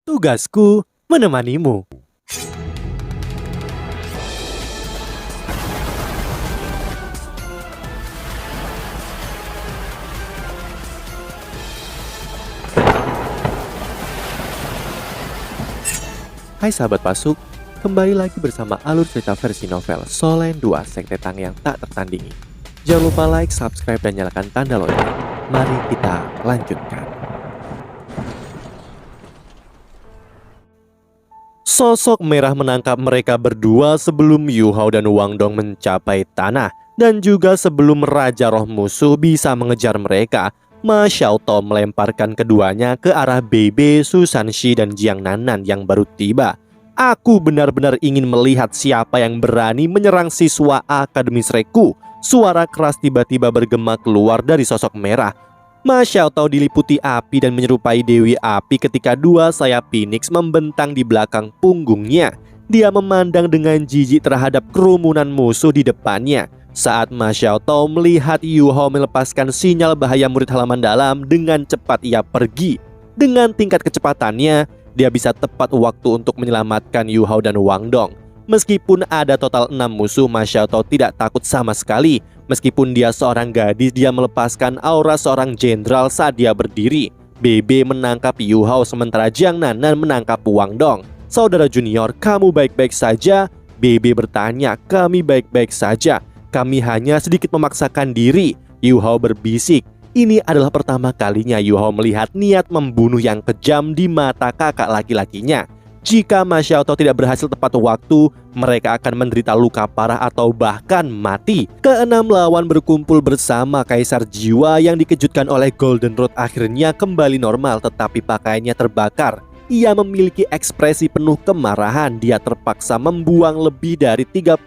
Tugasku menemanimu. Hai sahabat Pasuk, kembali lagi bersama alur cerita versi novel Solen 2 Sekte Tang yang tak tertandingi. Jangan lupa like, subscribe, dan nyalakan tanda lonceng. Mari kita lanjutkan. Sosok merah menangkap mereka berdua sebelum Yu Hao dan Wang Dong mencapai tanah, dan juga sebelum Raja Roh Musuh bisa mengejar mereka. Ma Xiaotao melemparkan keduanya ke arah Bebe, Su Sanxi, dan Jiang Nanan yang baru tiba. Aku benar-benar ingin melihat siapa yang berani menyerang siswa Akademis Reku. Suara keras tiba-tiba bergema keluar dari sosok merah. Ma Xiaotao diliputi api dan menyerupai Dewi Api ketika dua sayap Phoenix membentang di belakang punggungnya. Dia memandang dengan jijik terhadap kerumunan musuh di depannya. Saat Ma Xiaotao melihat Yu Hao melepaskan sinyal bahaya murid halaman dalam, dengan cepat ia pergi. Dengan tingkat kecepatannya, dia bisa tepat waktu untuk menyelamatkan Yu Hao dan Wang Dong. Meskipun ada total 6 musuh, Ma Xiaotao tidak takut sama sekali. Meskipun dia seorang gadis, dia melepaskan aura seorang jenderal saat dia berdiri. Bebe menangkap Yu Hao sementara Jiang Nanan menangkap Wang Dong. Saudara junior, kamu baik-baik saja? Bebe bertanya. Kami baik-baik saja. Kami hanya sedikit memaksakan diri, Yu Hao berbisik. Ini adalah pertama kalinya Yu Hao melihat niat membunuh yang kejam di mata kakak laki-lakinya. Jika Ma Xiaotao tidak berhasil tepat waktu, mereka akan menderita luka parah atau bahkan mati. Keenam lawan berkumpul bersama Kaisar Jiwa yang dikejutkan oleh Golden Road akhirnya kembali normal, tetapi pakaiannya terbakar. Ia memiliki ekspresi penuh kemarahan. Dia terpaksa membuang lebih dari 30%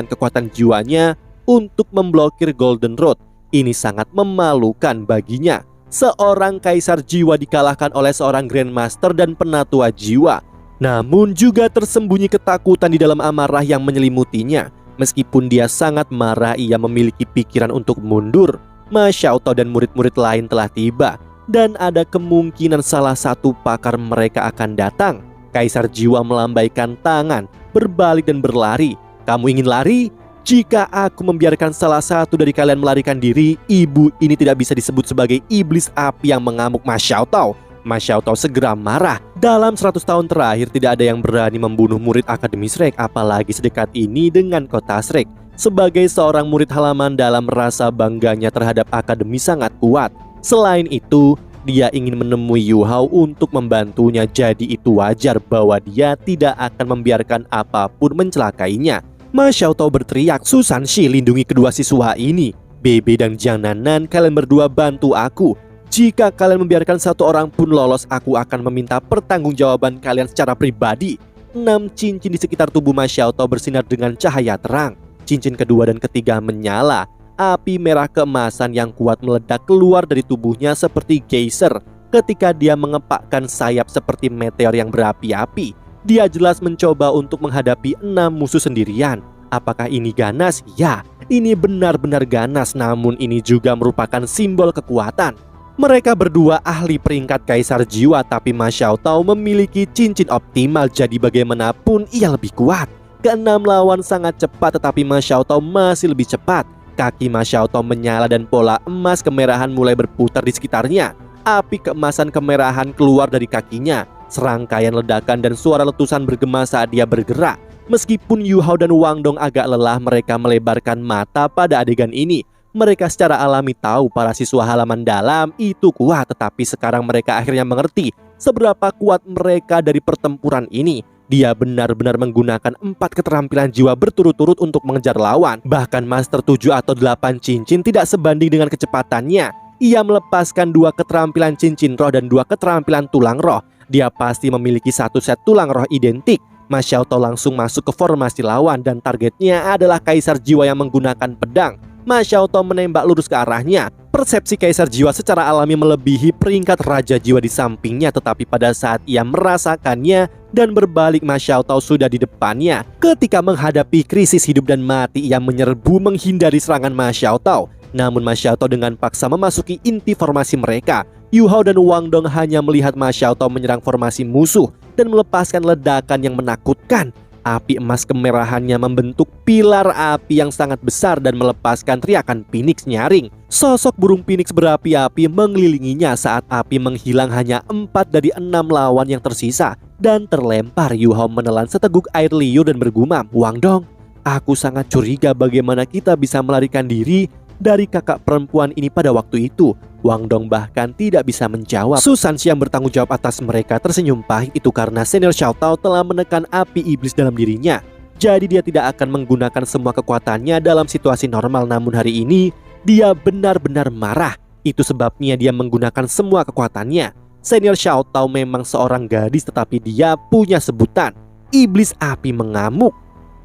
kekuatan jiwanya untuk memblokir Golden Road. Ini sangat memalukan baginya. Seorang Kaisar Jiwa dikalahkan oleh seorang Grandmaster dan Penatua Jiwa. Namun juga tersembunyi ketakutan di dalam amarah yang menyelimutinya. Meskipun dia sangat marah, ia memiliki pikiran untuk mundur. Ma Xiaotao dan murid-murid lain telah tiba, dan ada kemungkinan salah satu pakar mereka akan datang. Kaisar Jiwa melambaikan tangan, berbalik dan berlari. Kamu ingin lari? Jika aku membiarkan salah satu dari kalian melarikan diri, ibu ini tidak bisa disebut sebagai iblis api yang mengamuk. Ma Xiaotao. Ma Xiaotao segera marah. Dalam 100 tahun terakhir tidak ada yang berani membunuh murid Akademis Shrek, apalagi sedekat ini dengan kota Shrek. Sebagai seorang murid halaman dalam, rasa bangganya terhadap Akademi sangat kuat. Selain itu, dia ingin menemui Yu Hao untuk membantunya, jadi itu wajar bahwa dia tidak akan membiarkan apapun mencelakainya. Ma Xiaotao berteriak, Su Sanxi, lindungi kedua siswa ini. Bebe dan Jiang Nanan, kalian berdua bantu aku. Jika kalian membiarkan satu orang pun lolos, aku akan meminta pertanggungjawaban kalian secara pribadi. 6 cincin di sekitar tubuh Ma Xiaotao bersinar dengan cahaya terang. Cincin kedua dan ketiga menyala. Api merah keemasan yang kuat meledak keluar dari tubuhnya seperti geyser ketika dia mengepakkan sayap seperti meteor yang berapi-api. Dia jelas mencoba untuk menghadapi 6 musuh sendirian. Apakah ini ganas? Ya, ini benar-benar ganas, namun ini juga merupakan simbol kekuatan. Mereka berdua ahli peringkat Kaisar Jiwa, tapi Ma Xiaotao memiliki cincin optimal, jadi bagaimanapun ia lebih kuat. Keenam lawan sangat cepat, tetapi Ma Xiaotao masih lebih cepat. Kaki Ma Xiaotao menyala dan pola emas kemerahan mulai berputar di sekitarnya. Api keemasan kemerahan keluar dari kakinya. Serangkaian ledakan dan suara letusan bergema saat dia bergerak. Meskipun Yu Hao dan Wang Dong agak lelah, mereka melebarkan mata pada adegan ini. Mereka secara alami tahu para siswa halaman dalam itu kuat, tetapi sekarang mereka akhirnya mengerti seberapa kuat mereka dari pertempuran ini. Dia benar-benar menggunakan 4 keterampilan jiwa berturut-turut untuk mengejar lawan. Bahkan Master 7 atau 8 cincin tidak sebanding dengan kecepatannya. Ia melepaskan 2 keterampilan cincin roh dan 2 keterampilan tulang roh. Dia pasti memiliki 1 set tulang roh identik. Ma Xiaotao langsung masuk ke formasi lawan dan targetnya adalah Kaisar Jiwa yang menggunakan pedang. Ma Xiaotao menembak lurus ke arahnya. Persepsi Kaisar Jiwa secara alami melebihi peringkat Raja Jiwa di sampingnya, tetapi pada saat ia merasakannya dan berbalik, Ma Xiaotao sudah di depannya. Ketika menghadapi krisis hidup dan mati, ia menyerbu menghindari serangan Ma Xiaotao. Namun Ma Xiaotao dengan paksa memasuki inti formasi mereka. Yu Hao dan Wang Dong hanya melihat Ma Xiaotao menyerang formasi musuh dan melepaskan ledakan yang menakutkan. Api emas kemerahannya membentuk pilar api yang sangat besar dan melepaskan teriakan Phoenix nyaring. Sosok burung Phoenix berapi-api mengelilinginya saat api menghilang hanya 4 dari 6 lawan yang tersisa. Dan terlempar, Yu Hao menelan seteguk air liur dan bergumam, "Wang Dong, aku sangat curiga bagaimana kita bisa melarikan diri dari kakak perempuan ini pada waktu itu." Wang Dong bahkan tidak bisa menjawab. Su Sanxi yang bertanggung jawab atas mereka tersenyum pahit itu karena senior Xiaotao telah menekan api iblis dalam dirinya. Jadi dia tidak akan menggunakan semua kekuatannya dalam situasi normal, namun hari ini dia benar-benar marah. Itu sebabnya dia menggunakan semua kekuatannya. Senior Xiaotao memang seorang gadis, tetapi dia punya sebutan iblis api mengamuk.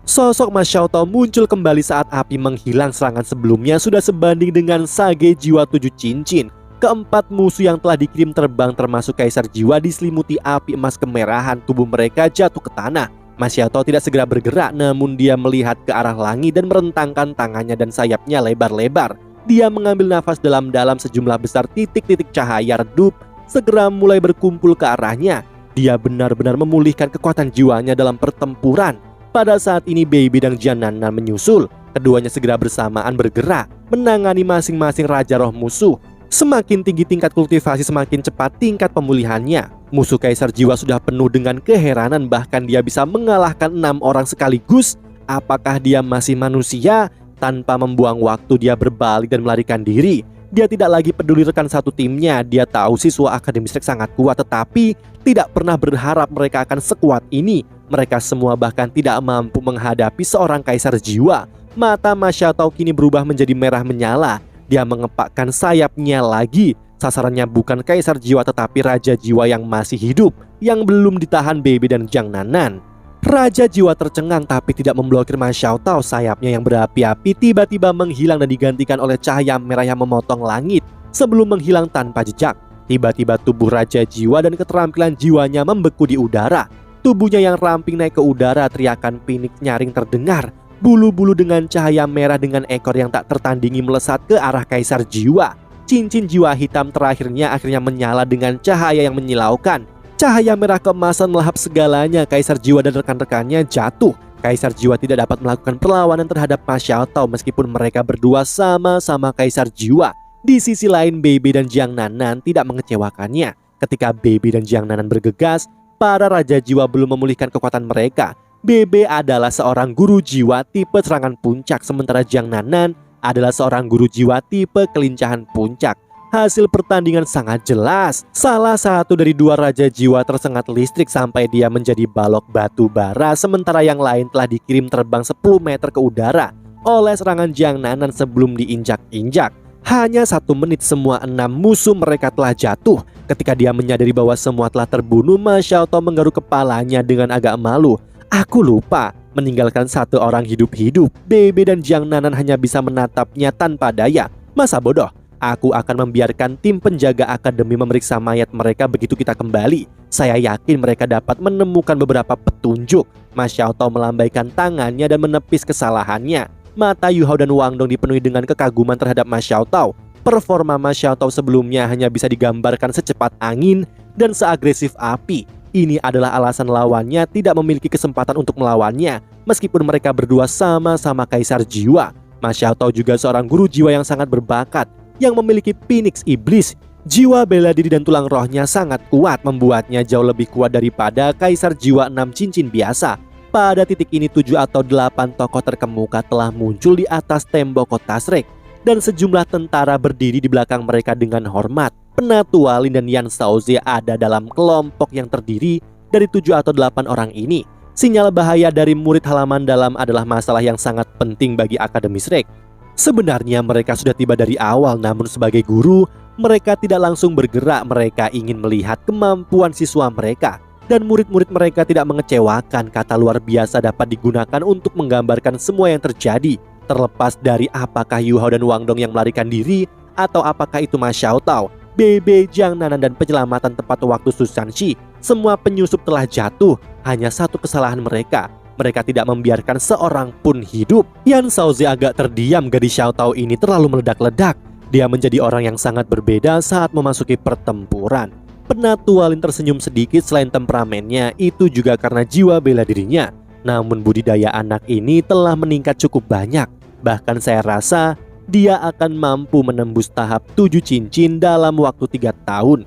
Sosok Ma Xiaotao muncul kembali saat api menghilang. Serangan sebelumnya sudah sebanding dengan sage jiwa 7 cincin. Keempat musuh yang telah dikirim terbang termasuk Kaisar Jiwa diselimuti api emas kemerahan. Tubuh mereka jatuh ke tanah. Ma Xiaotao tidak segera bergerak, namun dia melihat ke arah langit dan merentangkan tangannya dan sayapnya lebar-lebar. Dia mengambil nafas dalam-dalam. Sejumlah besar titik-titik cahaya redup segera mulai berkumpul ke arahnya. Dia benar-benar memulihkan kekuatan jiwanya dalam pertempuran. Pada saat ini Baby dan Jiang Nannan menyusul. Keduanya segera bersamaan bergerak menangani masing-masing raja roh musuh. Semakin tinggi tingkat kultivasi, semakin cepat tingkat pemulihannya. Musuh Kaisar Jiwa sudah penuh dengan keheranan, bahkan dia bisa mengalahkan 6 orang sekaligus. Apakah dia masih manusia? Tanpa membuang waktu dia berbalik dan melarikan diri. Dia tidak lagi peduli rekan satu timnya. Dia tahu siswa Akademi Shrek sangat kuat, tetapi tidak pernah berharap mereka akan sekuat ini. Mereka semua bahkan tidak mampu menghadapi seorang Kaisar Jiwa. Mata Ma Xiaotao kini berubah menjadi merah menyala. Dia mengepakkan sayapnya lagi. Sasarannya bukan Kaisar Jiwa tetapi Raja Jiwa yang masih hidup, yang belum ditahan Baby dan Jiang Nannan. Raja Jiwa tercengang tapi tidak memblokir Ma Xiaotao. Sayapnya yang berapi-api tiba-tiba menghilang dan digantikan oleh cahaya merah yang memotong langit sebelum menghilang tanpa jejak. Tiba-tiba tubuh Raja Jiwa dan keterampilan jiwanya membeku di udara. Tubuhnya yang ramping naik ke udara, teriakan Phoenix nyaring terdengar. Bulu-bulu dengan cahaya merah dengan ekor yang tak tertandingi melesat ke arah Kaisar Jiwa. Cincin jiwa hitam terakhirnya akhirnya menyala dengan cahaya yang menyilaukan. Cahaya merah keemasan melahap segalanya. Kaisar Jiwa dan rekan-rekannya jatuh. Kaisar Jiwa tidak dapat melakukan perlawanan terhadap Ma Xiaotao meskipun mereka berdua sama-sama Kaisar Jiwa. Di sisi lain, Baby dan Jiang Nannan tidak mengecewakannya. Ketika Baby dan Jiang Nannan bergegas, para Raja Jiwa belum memulihkan kekuatan mereka. Bebe adalah seorang guru jiwa tipe serangan puncak, sementara Jiang Nannan adalah seorang guru jiwa tipe kelincahan puncak. Hasil pertandingan sangat jelas. Salah satu dari dua Raja Jiwa tersengat listrik sampai dia menjadi balok batu bara, sementara yang lain telah dikirim terbang 10 meter ke udara oleh serangan Jiang Nannan sebelum diinjak-injak. Hanya 1 menit semua 6 musuh mereka telah jatuh. Ketika dia menyadari bahwa semua telah terbunuh, Ma Xiaotao menggaruk kepalanya dengan agak malu. "Aku lupa meninggalkan 1 orang hidup-hidup." Bebe dan Jiang Nannan hanya bisa menatapnya tanpa daya. "Masa bodoh? Aku akan membiarkan tim penjaga akademi memeriksa mayat mereka begitu kita kembali. Saya yakin mereka dapat menemukan beberapa petunjuk." Ma Xiaotao melambaikan tangannya dan menepis kesalahannya. Mata Yu Hao dan Wang Dong dipenuhi dengan kekaguman terhadap Ma Xiaotao. Performa Ma Xiaotao sebelumnya hanya bisa digambarkan secepat angin dan seagresif api. Ini adalah alasan lawannya tidak memiliki kesempatan untuk melawannya, meskipun mereka berdua sama-sama Kaisar Jiwa. Ma Xiaotao juga seorang guru jiwa yang sangat berbakat, yang memiliki Phoenix Iblis. Jiwa bela diri dan tulang rohnya sangat kuat, membuatnya jauh lebih kuat daripada Kaisar Jiwa 6 cincin biasa. Pada titik ini 7 atau 8 tokoh terkemuka telah muncul di atas tembok kota Shrek, dan sejumlah tentara berdiri di belakang mereka dengan hormat. Penatua Lin dan Yan Shaozi ada dalam kelompok yang terdiri dari 7 atau 8 orang ini. Sinyal bahaya dari murid halaman dalam adalah masalah yang sangat penting bagi Akademi Shrek. Sebenarnya mereka sudah tiba dari awal, namun sebagai guru, mereka tidak langsung bergerak. Mereka ingin melihat kemampuan siswa mereka. Dan murid-murid mereka tidak mengecewakan. Kata luar biasa dapat digunakan untuk menggambarkan semua yang terjadi. Terlepas dari apakah Yu Hao dan Wang Dong yang melarikan diri, atau apakah itu Ma Xiaotao, Bebe, Jiang Nannan dan penyelamatan tepat waktu Su Sanxi, semua penyusup telah jatuh. Hanya satu kesalahan mereka. Mereka tidak membiarkan seorang pun hidup. Yan Shaozi agak terdiam. Gadis Xiaotao ini terlalu meledak-ledak. Dia menjadi orang yang sangat berbeda saat memasuki pertempuran. Penatu Lin tersenyum sedikit. Selain temperamennya, itu juga karena jiwa bela dirinya. Namun budidaya anak ini telah meningkat cukup banyak. Bahkan saya rasa dia akan mampu menembus tahap 7 cincin dalam waktu 3 tahun.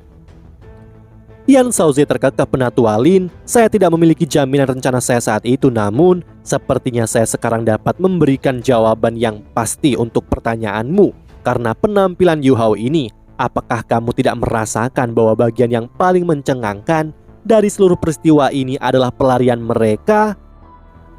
Yan Xiaoze terkekeh. Penatu Lin, saya tidak memiliki jaminan rencana saya saat itu. Namun, sepertinya saya sekarang dapat memberikan jawaban yang pasti untuk pertanyaanmu. Karena penampilan Yu Hao ini, apakah kamu tidak merasakan bahwa bagian yang paling mencengangkan dari seluruh peristiwa ini adalah pelarian mereka?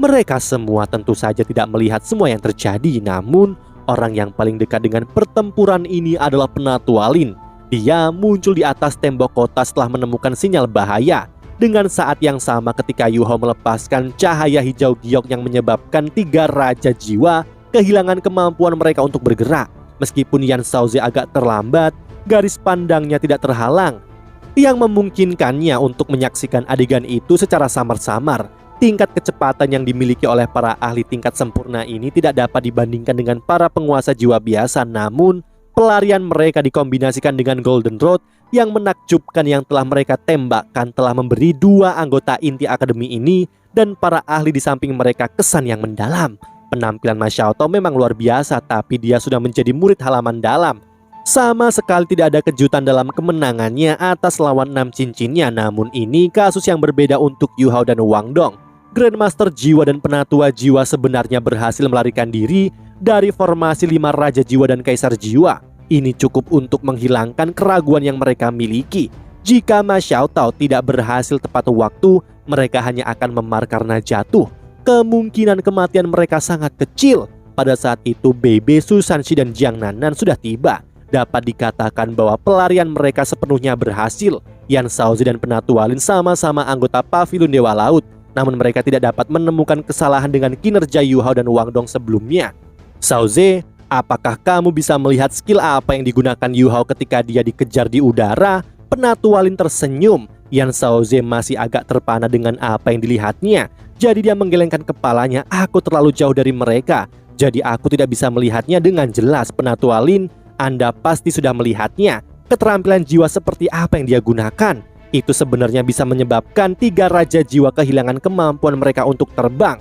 Mereka semua tentu saja tidak melihat semua yang terjadi. Namun, orang yang paling dekat dengan pertempuran ini adalah Penatu Lin. Dia muncul di atas tembok kota setelah menemukan sinyal bahaya. Dengan saat yang sama ketika Yu Hao melepaskan cahaya hijau giok yang menyebabkan 3 raja jiwa kehilangan kemampuan mereka untuk bergerak. Meskipun Yan Xiaoze agak terlambat, garis pandangnya tidak terhalang, yang memungkinkannya untuk menyaksikan adegan itu secara samar-samar. Tingkat kecepatan yang dimiliki oleh para ahli tingkat sempurna ini tidak dapat dibandingkan dengan para penguasa jiwa biasa. Namun, pelarian mereka dikombinasikan dengan Golden Road yang menakjubkan yang telah mereka tembakkan telah memberi 2 anggota inti akademi ini dan para ahli di samping mereka kesan yang mendalam. Penampilan Ma Xiaotao memang luar biasa, tapi dia sudah menjadi murid halaman dalam. Sama sekali tidak ada kejutan dalam kemenangannya atas lawan 6 cincinnya. Namun ini kasus yang berbeda untuk Yu Hao dan Wang Dong. Grandmaster Jiwa dan Penatua Jiwa sebenarnya berhasil melarikan diri dari formasi 5 Raja Jiwa dan Kaisar Jiwa. Ini cukup untuk menghilangkan keraguan yang mereka miliki. Jika Ma Xiaotao tidak berhasil tepat waktu, mereka hanya akan memar karena jatuh. Kemungkinan kematian mereka sangat kecil. Pada saat itu Bebe, Su Shanxi dan Jiang Nanan sudah tiba. Dapat dikatakan bahwa pelarian mereka sepenuhnya berhasil. Yan Xiaoze dan Penatu Lin sama-sama anggota Pavilion Dewa Laut. Namun mereka tidak dapat menemukan kesalahan dengan kinerja Yu Hao dan Wang Dong sebelumnya. Xiaoze, apakah kamu bisa melihat skill apa yang digunakan Yu Hao ketika dia dikejar di udara? Penatu Lin tersenyum. Yan Xiaoze masih agak terpana dengan apa yang dilihatnya. Jadi dia menggelengkan kepalanya. Aku terlalu jauh dari mereka, jadi aku tidak bisa melihatnya dengan jelas. Penatu Lin, Anda pasti sudah melihatnya. Keterampilan jiwa seperti apa yang dia gunakan? Itu sebenarnya bisa menyebabkan 3 raja jiwa kehilangan kemampuan mereka untuk terbang.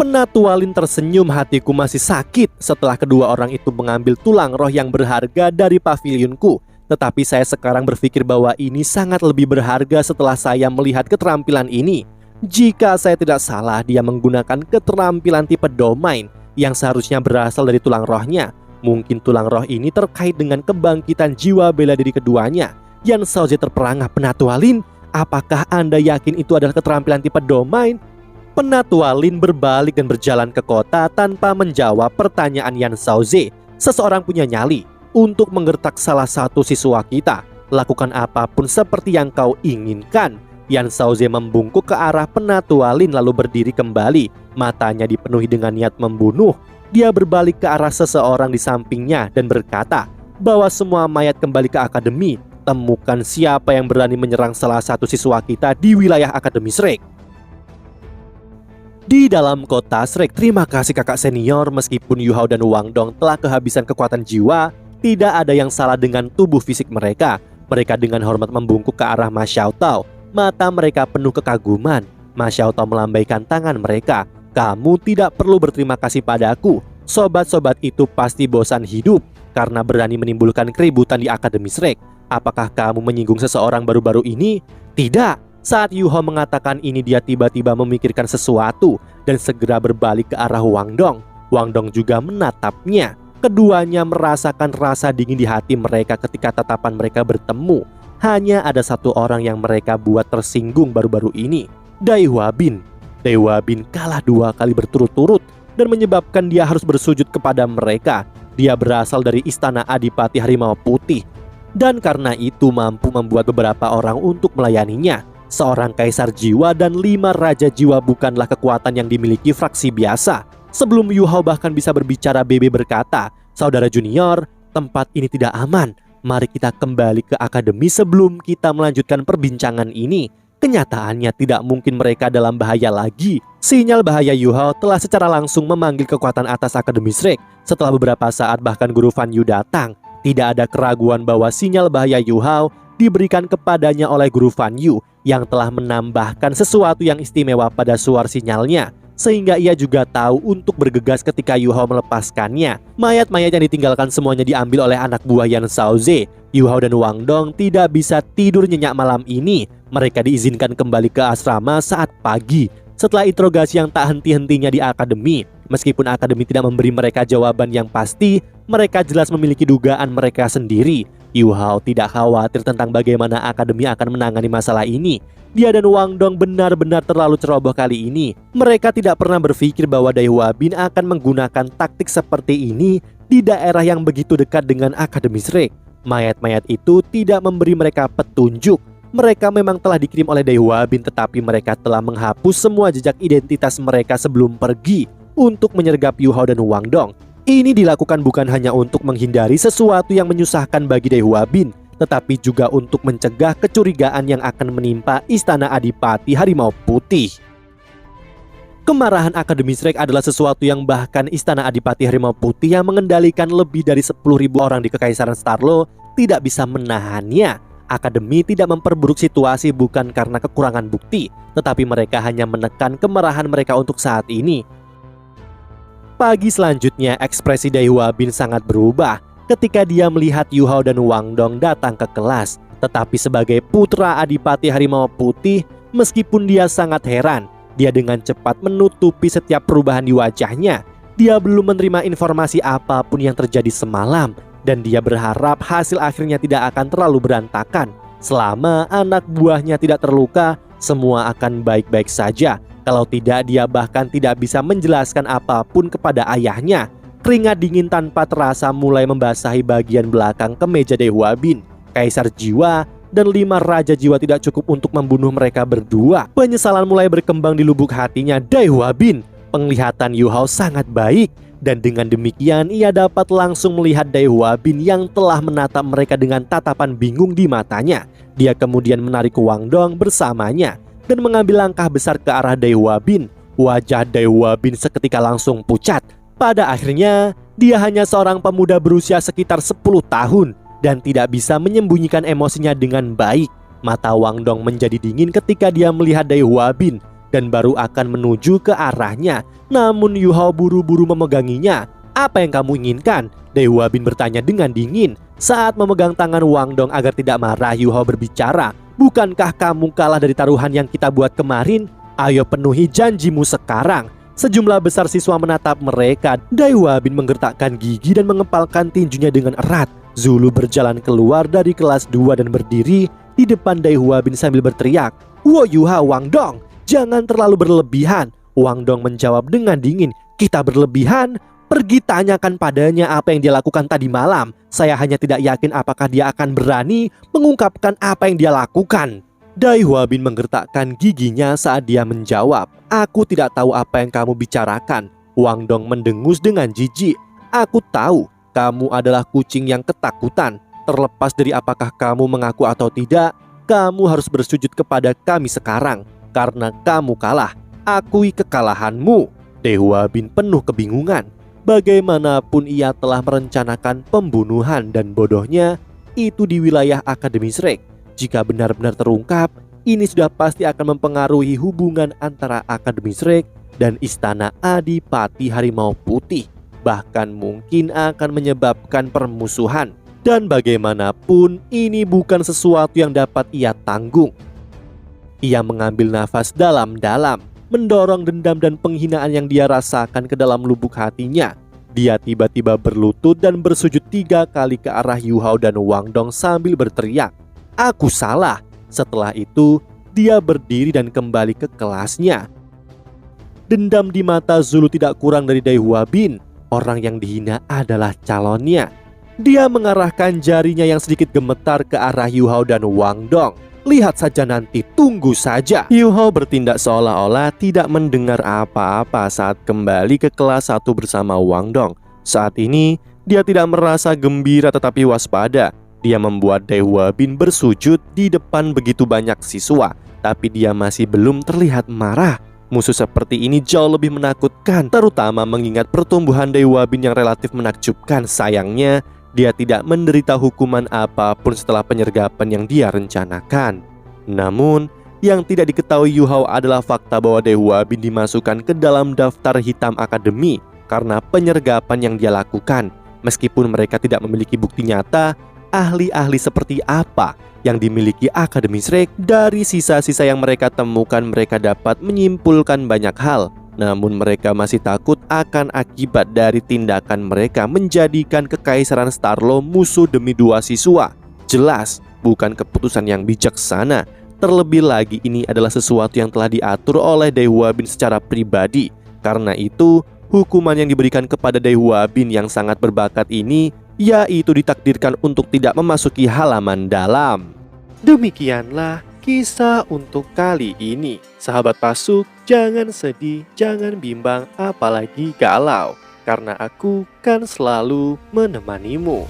Penatu Lin tersenyum. Hatiku masih sakit setelah kedua orang itu mengambil tulang roh yang berharga dari pavilionku. Tetapi saya sekarang berpikir bahwa ini sangat lebih berharga setelah saya melihat keterampilan ini. Jika saya tidak salah, dia menggunakan keterampilan tipe domain yang seharusnya berasal dari tulang rohnya. Mungkin tulang roh ini terkait dengan kebangkitan jiwa bela diri keduanya. Yan Xiaoze terperangah. Penatu Lin, apakah Anda yakin itu adalah keterampilan tipe domain? Penatu Lin berbalik dan berjalan ke kota tanpa menjawab pertanyaan Yan Xiaoze. Seseorang punya nyali untuk menggertak salah satu siswa kita. Lakukan apapun seperti yang kau inginkan. Yan Xiaoze membungkuk ke arah Penatu Lin lalu berdiri kembali. Matanya dipenuhi dengan niat membunuh. Dia berbalik ke arah seseorang di sampingnya dan berkata, "Bawa semua mayat kembali ke akademi. Temukan siapa yang berani menyerang salah satu siswa kita di wilayah Akademi Shrek." Di dalam kota Shrek, terima kasih kakak senior. Meskipun Yu Hao dan Wang Dong telah kehabisan kekuatan jiwa, tidak ada yang salah dengan tubuh fisik mereka. Mereka dengan hormat membungkuk ke arah Ma Xiaotao. Mata mereka penuh kekaguman. Ma Xiaotao melambaikan tangan mereka. Kamu tidak perlu berterima kasih padaku. Sobat-sobat itu pasti bosan hidup karena berani menimbulkan keributan di Akademi Shrek. Apakah kamu menyinggung seseorang baru-baru ini? Tidak. Saat Yu Hao mengatakan ini, dia tiba-tiba memikirkan sesuatu dan segera berbalik ke arah Wang Dong. Wang Dong juga menatapnya. Keduanya merasakan rasa dingin di hati mereka ketika tatapan mereka bertemu. Hanya ada satu orang yang mereka buat tersinggung baru-baru ini, Dai Huabin. Dai Huabin kalah 2 kali berturut-turut dan menyebabkan dia harus bersujud kepada mereka. Dia berasal dari istana Adipati Harimau Putih dan karena itu mampu membuat beberapa orang untuk melayaninya. Seorang kaisar jiwa dan 5 raja jiwa bukanlah kekuatan yang dimiliki fraksi biasa. Sebelum Yu Hao bahkan bisa berbicara, Bebe berkata, "Saudara junior, tempat ini tidak aman. Mari kita kembali ke akademi sebelum kita melanjutkan perbincangan ini." Kenyataannya tidak mungkin mereka dalam bahaya lagi. Sinyal bahaya Yu Hao telah secara langsung memanggil kekuatan atas Akademi Shrek. Setelah beberapa saat bahkan Guru Fan Yu datang. Tidak ada keraguan bahwa sinyal bahaya Yu Hao diberikan kepadanya oleh guru Fan Yu yang telah menambahkan sesuatu yang istimewa pada suara sinyalnya, sehingga ia juga tahu untuk bergegas ketika Yu Hao melepaskannya. Mayat-mayat yang ditinggalkan semuanya diambil oleh anak buah Yan Shaoze. Yu Hao dan Wang Dong tidak bisa tidur nyenyak malam ini. Mereka diizinkan kembali ke asrama saat pagi setelah interogasi yang tak henti-hentinya di akademi. Meskipun akademi tidak memberi mereka jawaban yang pasti, mereka jelas memiliki dugaan mereka sendiri. Yu Hao tidak khawatir tentang bagaimana akademi akan menangani masalah ini. Dia dan Wang Dong benar-benar terlalu ceroboh kali ini. Mereka tidak pernah berpikir bahwa Dai Hua Bin akan menggunakan taktik seperti ini di daerah yang begitu dekat dengan Akademi Shrek. Mayat-mayat itu tidak memberi mereka petunjuk. Mereka memang telah dikirim oleh Dai Hua Bin, tetapi mereka telah menghapus semua jejak identitas mereka sebelum pergi untuk menyergap Yu Hao dan Wang Dong. Ini dilakukan bukan hanya untuk menghindari sesuatu yang menyusahkan bagi Dai Hua Bin, tetapi juga untuk mencegah kecurigaan yang akan menimpa Istana Adipati Harimau Putih. Kemarahan Akademi Shrek adalah sesuatu yang bahkan Istana Adipati Harimau Putih yang mengendalikan lebih dari 10.000 orang di Kekaisaran Starlo tidak bisa menahannya. Akademi tidak memperburuk situasi bukan karena kekurangan bukti, tetapi mereka hanya menekan kemarahan mereka untuk saat ini. Pagi selanjutnya, ekspresi Dai Hua Bin sangat berubah ketika dia melihat Yu Hao dan Wang Dong datang ke kelas. Tetapi sebagai putra Adipati Harimau Putih, meskipun dia sangat heran, dia dengan cepat menutupi setiap perubahan di wajahnya. Dia belum menerima informasi apapun yang terjadi semalam, dan dia berharap hasil akhirnya tidak akan terlalu berantakan. Selama anak buahnya tidak terluka, semua akan baik-baik saja. Kalau tidak, dia bahkan tidak bisa menjelaskan apapun kepada ayahnya. Keringat dingin tanpa terasa mulai membasahi bagian belakang kemeja Dai Hua Bin. Kaisar jiwa dan 5 raja jiwa tidak cukup untuk membunuh mereka berdua. Penyesalan mulai berkembang di lubuk hatinya Dai Hua Bin. Penglihatan Yu Hao sangat baik, dan dengan demikian ia dapat langsung melihat Dai Hua Bin yang telah menatap mereka dengan tatapan bingung di matanya. Dia kemudian menarik Wang Dong bersamanya dan mengambil langkah besar ke arah Dai Hua Bin. Wajah Dai Hua Bin seketika langsung pucat. Pada akhirnya, dia hanya seorang pemuda berusia sekitar 10 tahun dan tidak bisa menyembunyikan emosinya dengan baik. Mata Wang Dong menjadi dingin ketika dia melihat Dai Hua Bin dan baru akan menuju ke arahnya. Namun Yu Hao buru-buru memeganginya. "Apa yang kamu inginkan?" Dai Hua Bin bertanya dengan dingin. Saat memegang tangan Wang Dong agar tidak marah, Yu Hao berbicara. "Bukankah kamu kalah dari taruhan yang kita buat kemarin? Ayo penuhi janjimu sekarang." Sejumlah besar siswa menatap mereka. Dai Hua Bin menggertakkan gigi dan mengepalkan tinjunya dengan erat. Zulu berjalan keluar dari kelas 2 dan berdiri di depan Dai Hua Bin sambil berteriak, "Wo Yu Hao, Wang Dong, jangan terlalu berlebihan." Wang Dong menjawab dengan dingin, "Kita berlebihan? Pergi tanyakan padanya apa yang dia lakukan tadi malam. Saya hanya tidak yakin apakah dia akan berani mengungkapkan apa yang dia lakukan." Dai Hua Bin menggertakkan giginya saat dia menjawab, "Aku tidak tahu apa yang kamu bicarakan." Wang Dong mendengus dengan jijik, "Aku tahu kamu adalah kucing yang ketakutan. Terlepas dari apakah kamu mengaku atau tidak, kamu harus bersujud kepada kami sekarang. Karena kamu kalah, akui kekalahanmu." Dai Hua Bin penuh kebingungan. Bagaimanapun ia telah merencanakan pembunuhan, dan bodohnya itu di wilayah Akademi Shrek. Jika benar-benar terungkap, ini sudah pasti akan mempengaruhi hubungan antara Akademi Shrek dan Istana Adipati Harimau Putih. Bahkan mungkin akan menyebabkan permusuhan. Dan bagaimanapun ini bukan sesuatu yang dapat ia tanggung. Ia mengambil nafas dalam-dalam, mendorong dendam dan penghinaan yang dia rasakan ke dalam lubuk hatinya. Dia tiba-tiba berlutut dan bersujud 3 kali ke arah Yu Hao dan Wang Dong sambil berteriak, "Aku salah." Setelah itu, dia berdiri dan kembali ke kelasnya. Dendam di mata Zulu tidak kurang dari Dai Hua Bin. Orang yang dihina adalah calonnya. Dia mengarahkan jarinya yang sedikit gemetar ke arah Yu Hao dan Wang Dong. "Lihat saja nanti, tunggu saja." Yu Hao bertindak seolah-olah tidak mendengar apa-apa saat kembali ke kelas 1 bersama Wang Dong. Saat ini, dia tidak merasa gembira tetapi waspada. Dia membuat Dai Hua Bin bersujud di depan begitu banyak siswa, tapi dia masih belum terlihat marah. Musuh seperti ini jauh lebih menakutkan, terutama mengingat pertumbuhan Dai Hua Bin yang relatif menakjubkan. Sayangnya, dia tidak menderita hukuman apapun setelah penyergapan yang dia rencanakan. Namun, yang tidak diketahui Yu Hao adalah fakta bahwa Dae Hwa Bin dimasukkan ke dalam daftar hitam akademi karena penyergapan yang dia lakukan. Meskipun mereka tidak memiliki bukti nyata, ahli-ahli seperti apa yang dimiliki Akademi Shrek, dari sisa-sisa yang mereka temukan mereka dapat menyimpulkan banyak hal. Namun mereka masih takut akan akibat dari tindakan mereka menjadikan Kekaisaran Starlo musuh demi dua siswa. Jelas bukan keputusan yang bijaksana. Terlebih lagi ini adalah sesuatu yang telah diatur oleh Dae Hwa Bin secara pribadi. Karena itu, hukuman yang diberikan kepada Dae Hwa Bin yang sangat berbakat ini yaitu ditakdirkan untuk tidak memasuki halaman dalam. Demikianlah kisah untuk kali ini. Sahabat Pasuk, jangan sedih, jangan bimbang, apalagi galau, karena aku kan selalu menemanimu.